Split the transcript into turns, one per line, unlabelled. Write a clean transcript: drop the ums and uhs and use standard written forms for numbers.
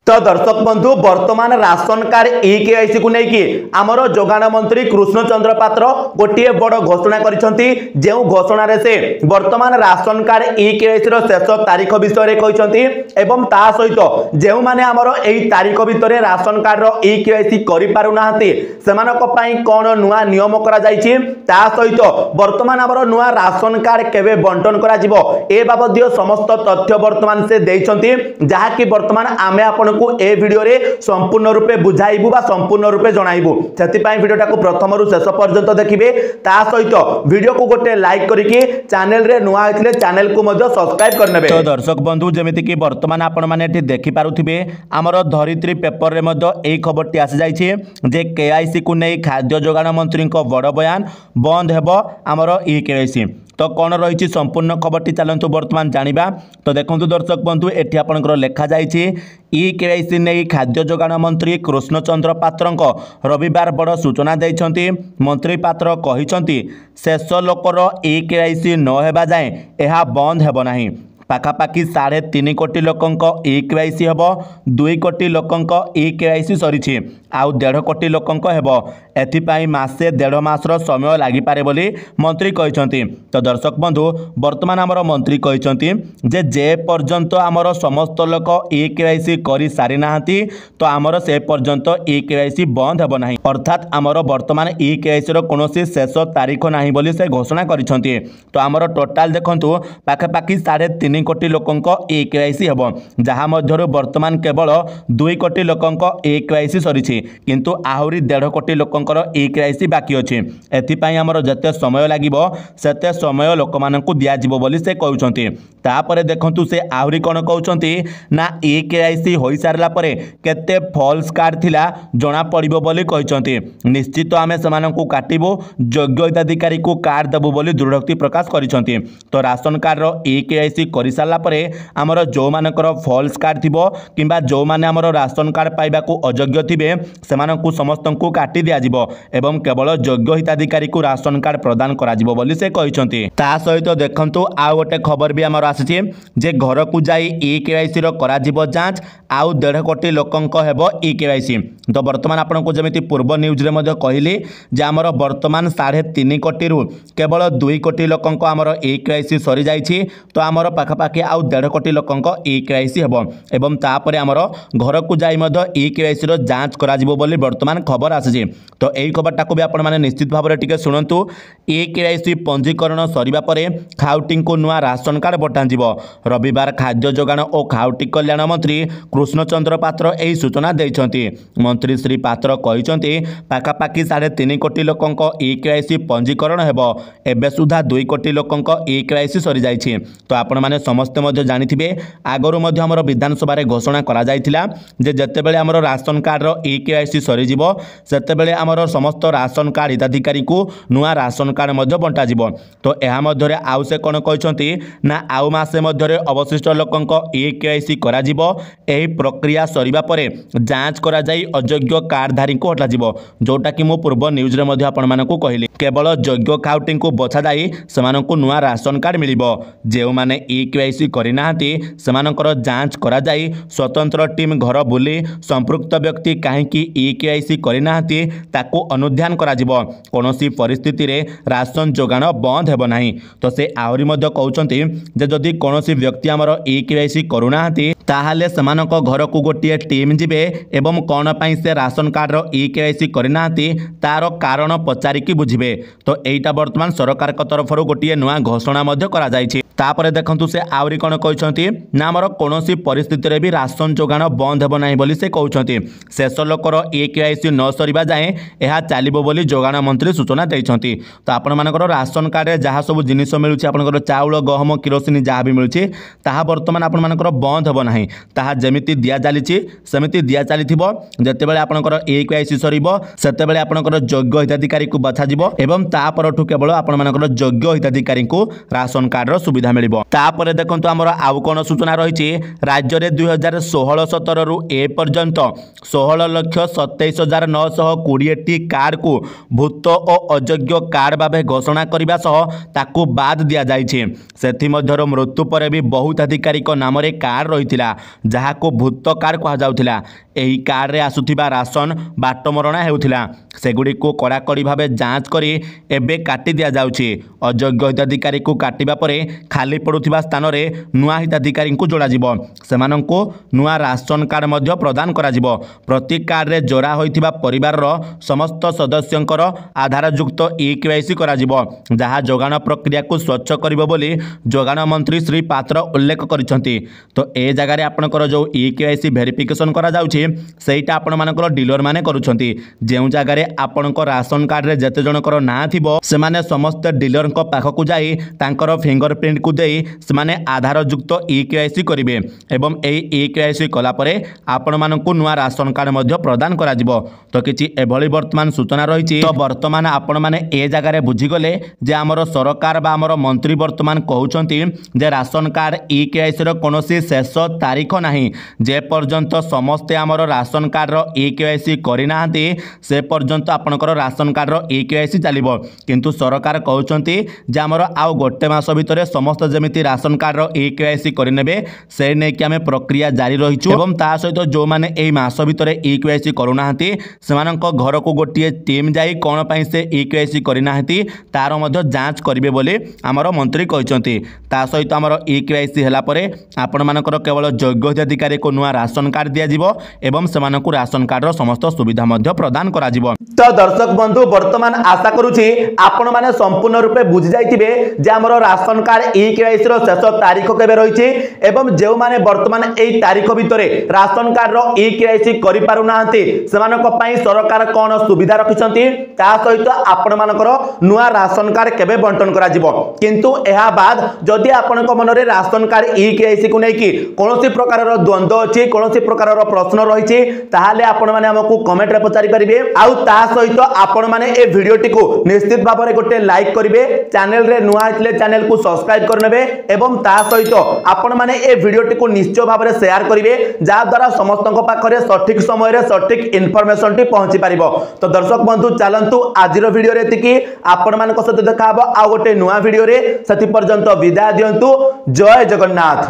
तो दर्शक बंधु वर्तमान राशन कार्ड ई-केवाईसी को लेकिन आमर जोगाण मंत्री कृष्णचंद्र पात्र गोटे बड़ घोषणा करिसेंती जेउ घोषणा रे से वर्तमान राशन कार्ड ई-केवाईसी रो शेष तारीख विषय रे कहिसेंती एवं ता सहित जेउ माने आमर एई तारीख भितरे राशन कार्ड रो ई-केवाईसी करि पारु नाहंती सेमानक पई कोन नुवा नियम करा जाईछि ता सहित वर्तमान आमर नुवा राशन कार्ड केबे बंटन करा जिवो ए बाबदीय समस्त तथ्य वर्तमान से देइछंती जहा कि वर्तमान आमे आपन को ए वीडियो रे संपूर्ण रूपे बुझाइबु बा संपूर्ण रूपे जणाइबु सेति पई वीडियोटा को प्रथम रु शेष पर्यंत देखिबे ता सहित वीडियो को गोटे लाइक करिकि चैनल रे नुआ आइथिले चैनल को मध्य सब्सक्राइब करनेबे। तो दर्शक बंधु जेमिति कि वर्तमान आपण माने एठी देखि पारुथिबे हमर धरित्री पेपर रे मध्य एई खबरटी आसी जाइछि जे केआईसी को नै खाद्य जोगाण मंत्री को बड़ बयान बंद हेबो हमर ई केआईसी। तो कौन रही संपूर्ण खबरटी चलतु बर्तमान जानिबा। तो देखो दर्शक बंधु एठी आपनकर लेखा जाइछि ई-केवाईसी नहीं खाद्य जोगाण मंत्री कृष्णचंद्र पात्र रविवार बड़ सूचना देइछंती। मंत्री पात्र कहिछंती शेष लोकर ई-केवाईसी न हेबा जाए यह बंद हेबो नाही। पाखापाखि 3.5 कोटी लोकंक ई-केवाईसी हेबो 2 कोटी लोकंक ई-केवाईसी सरीछि आउ 1.5 कोटी लोकंक हेबो एथिपाई मासे 1.5 मासर समय लागि पारे बोली मंत्री कहिछंती। तो दर्शक बंधु वर्तमान आमर मंत्री कहिछंती जे पर्यंत आमर समस्त लोक ई-केवाईसी करि सारि नाहंती तो आमर से पर्यंत ई-केवाईसी बंद हेबो नाही अर्थात आमर वर्तमान ई-केवाईसी रो कोनोसी शेष तारीख नाही बोली से घोषणा करिछंती। तो आमर टोटाल देखंतु पाखापाखि 3.5 कोटी लोकंक ई-केवाईसी हेबो जहा मध्यरु वर्तमान केवल 2 कोटी लोकंक ई-केवाईसी सरीछि किंतु आहुरी 1.5 कोटी लोकंकर ई-केवाईसी बाकी अछि एथिपाई हमर जते समय लागिबो सेते समय लोक मानकु दिया जिवो बोली से कहउछंती। तापरे देखंतु से आहुरी कोन कहउछंती ना ई-केवाईसी होई सारला परे केते फॉल्स कार्ड थिला जणा पड़िबो बोली कहउछंती। निश्चित आमे समानकु काटिबो योग्य हिताधिकारी को कार्ड देबो बोली दृढ़ोक्ति प्रकाश करिसंती। तो राशन कार्ड रो ई-केवाईसी करि सारला परे हमर जो मानकर फॉल्स कार्ड थिबो किबा जो माने हमर राशन कार्ड पाइबा को अयोग्य थिबे सेमानकु समस्तंकु काटि दिया जिवो एवं केवल योग्य हिताधिकारी को राशन कार्ड प्रदान करा जिवो बोली से कहिसंती। ता सहित देखंतु आ गोटे खबर भी हमर आसीछि जे घर को जाई ई-केवाईसी रो करा जिवो जांच आउ 1.5 कोटी लोकंक हेबो ई-केवाईसी। तो वर्तमान आपनको जेमिति पूर्व न्यूज रे मध्ये कहिली जे हमर वर्तमान 3.5 कोटी रु केवल 2 कोटी लोकंक हमर ई-केवाईसी सरी जाईछि तो हमर पाखापाखि आउ 1.5 कोटी लोकंक ई-केवाईसी हेबो एवं तापरे हमर घर को जाई मध्ये ई-केवाईसी रो जांच करा जिवो बोली वर्तमान खबर आसीछि। तो एई खबरटा को भी आपण माने निश्चित भाबरे टिके सुनंतु ई-केवाईसी पंजीकरण सरीबा परे खाउटी को नुआ राशन कार्ड बटा जिवो। रविवार खाद्य जोगाण और खाउटी कल्याण मंत्री कृष्णचंद्र पात्र एई सूचना देइछंती। मंत्री श्री पात्र कहिछंती पाखापाखि 3.5 कोटी लोकंक ई-केवाईसी पंजीकरण हेबो एबे सुधा 2 कोटी लोकंक ई-केवाईसी सरी जाइछि। तो आपण माने समस्त मध्ये जानिथिबे आगरो मध्ये हमर विधानसभा रे घोषणा करा जाइथिला जे जतेबेले हमर राशन कार्ड रो ई-केवाईसी सरी जिवो सेतेबेले हमर समस्त राशन कार्ड हिताधिकारी को नुआ राशन कार्ड मध्ये बंटा जिवो। तो एहा मध्ये आउ से कोन कहिसंती ना आउ मासे मध्ये अवशिष्ट लोकंक ई-केवाईसी करा जिवो एही प्रक्रिया सरीबा परे जांच करा जाई अयोग्य कार्डधारी को हटा जिवो जोटा कि मो पूर्व न्यूज रे मध्ये आपण मानकु कहिली केवल योग्य खाउटी को बछा जाई सेमानकु नुआ राशन कार्ड मिलिबो जेउ माने ई-केवाईसी करि नाहंती सेमानकर जांच करा जाई स्वतंत्र टीम घर बुली संपृक्त व्यक्ति काहे कि ई-केवाईसी करि नाहंती ताको अनुध्यान करा जिवो कोनोसी परिस्थिति रे राशन जोगाण बंद हेबो नाही। तो से आहुरी मध्ये कहउचंती जे जदि कोनोसी व्यक्ति हमर ई-केवाईसी करू नाहंती ताहाले समानक घर को गोटिए टीम जिबे एवं कोन पई से राशन कार्ड रो ई-केवाईसी करि नाहंती तारो कारण पचारि कि बुझिबे। तो एइटा वर्तमान सरकार क तरफरु गोटिए नुआ घोषणा मध्ये करा जायछि। तापरे देखंतु से आउरी कोन कहिसंती ना हमर कोनोसी परिस्थिति रे भी राशन जोगाण बंद हेबो नाही बोली से कहउचंती शेष लोकर ई-केवाईसी न सरीबा जाए एहा चालिबो बोली जोगाण मंत्री सूचना दैछंती। तो आपण मानकर राशन कार्ड रे जहा सब जिनिस मिलुछि आपनकर चाउल गहम किरोसिन जहा भी मिलुछि ताहा वर्तमान आपण मानकर बंद हेबो नाही ताहा जेमिति दिया जालिछि सेमिति दिया चालिथिबो जतेबेले आपनकर ई-केवाईसी सरीबो सेतेबेले आपनकर योग्य हिताधिकारी को बछा जिवो एवं ता परठु केवल आपण मानकर योग्य हिताधिकारी को राशन कार्ड रो सुविधा सुविधा मिलिबो। तापरे देखंतु हमर आउ कोन सूचना रहिछि राज्य रे 2016-17 रु ए पर्यंत 16,27,920 टी कार्ड को भूत और अयोग्य कार्ड भाबे घोषणा करबा सह ताकू बाद दिया जाइछि। सेथि मध्यर मृत्यु पर भी बहुत अधिकारी नाम रे कार्ड रहिथिला जहा को भूत कार्ड कहा जाउथिला। एही कार्ड रे आसुथिबा राशन बाटमरणा हेउथिला सेगुडी को कड़ाकड़ी भाबे जांच करी एबे काटी दिया जाउछि। अयोग्य हिताधिकारी को काटिबा परे खाली पड़ुथिबा स्थान रे नुआ हिताधिकारी को जोड़ा जिवो। सेमानंको नुआ राशन कार्ड मध्य प्रदान करा जिवो। प्रति कार्ड रे जोड़ा होइथिबा परिवार रो समस्त सदस्यंकर आधार युक्त ई-केवाईसी करा जिवो जहा जोगाण प्रक्रिया को स्वच्छ करिवो बोली जोगाण मंत्री श्री पात्र उल्लेख करिसंती। तो ए जगह रे आपनकर जो ई-केवाईसी वेरिफिकेशन करा जाउछि सेटा आपण मानकर डीलर माने करूछंती। जेउ जगह रे आपनकर राशन कार्ड रे जते जनकर ना थिबो से माने समस्त डीलर को पाख को जाई तांकर फिंगरप्रिंट को देई से माने आधार युक्त ई-केवाईसी करिवे एवं ए ई-केवाईसी कला परे आपण मानकु नुआ राशन कार्ड मध्य प्रदान करा जिवो। तो किछि एभली वर्तमान सूचना रहिछि। तो वर्तमान आपण माने ए जगह रे बुझी गले जे हमर सरकार बा हमर मंत्री वर्तमान कहउछंती जे राशन कार्ड ई-केवाईसी रो कोनोसी शेष तारीख नाही। जे पर्यंत समस्ते हमर राशन कार्ड रो ई-केवाईसी करि नाहंती से पर्यंत आपनकर राशन कार्ड रो ई-केवाईसी चलिबो। किंतु सरकार कहउछंती जे हमर आउ गोटे मास भितरे समस्त जेमिति राशन कार्ड रो ई-केवाईसी करि नेबे से नै कि हमें प्रक्रिया जारी रहिछु एवं ता सहित जो माने एही मास भितरे ई-केवाईसी करू नाहंती सेमानक घर को गोटिए टीम जाई कोन पई से ई-केवाईसी करि नाहंती तार मध्य जांच करिवे बोली हमर मंत्री कहउछंती। ता सहित हमर ई-केवाईसी हला परे आपण मानकर केवल योग्य हिताधिकारी को नुआ राशन कार्ड दिया जिवो एवं सेमानकु राशन कार्ड रो समस्त सुविधा मध्य प्रदान करा जिवो। तो दर्शक बंधु वर्तमान आशा करूछि आपण माने संपूर्ण रूपे बुझि जाइथिबे जे हमर राशन कार्ड ई-केवाईसी रो शेष तारीख केबे रहिछि एवं जेउ माने वर्तमान एई तारीख भितरे राशन कार्ड रो ई-केवाईसी करि पारु नाहंती सेमानक पई सरकार कोन सुविधा रखिसंती ता सहित आपण मानकर नुआ राशन कार्ड केबे बंटन करा जिवो। किंतु एहा बाद जदि आपनक मनरे राशन कार्ड ई-केवाईसी को नै कि कोनोसी प्रकार रो द्वंद्व अछि कोनोसी प्रकार रो प्रश्न रहिछि ताहाले आपण माने हमकु कमेंट रे पचारि परिबे। आउ ता सहित आपण माने ए वीडियोटी को निश्चित भाबरे गोटे लाइक करिवे चैनल रे नुआ आइतले चैनल को सब्सक्राइब करनेबे एवं ता सहित आपण माने ए वीडियोटी को निश्चय भाबरे शेयर करिवे जा द्वारा समस्तक पाखरे सठिक समय रे सठिक इन्फॉर्मेशन टी पहुंची परिबो। तो दर्शक बंधु चलंतु आजिरो वीडियो रे तिकी आपण मानक सहित देखा हबो आ गोटे नुआ वीडियो रे सति पर्यंत विदाय दियंतु। जय जगन्नाथ।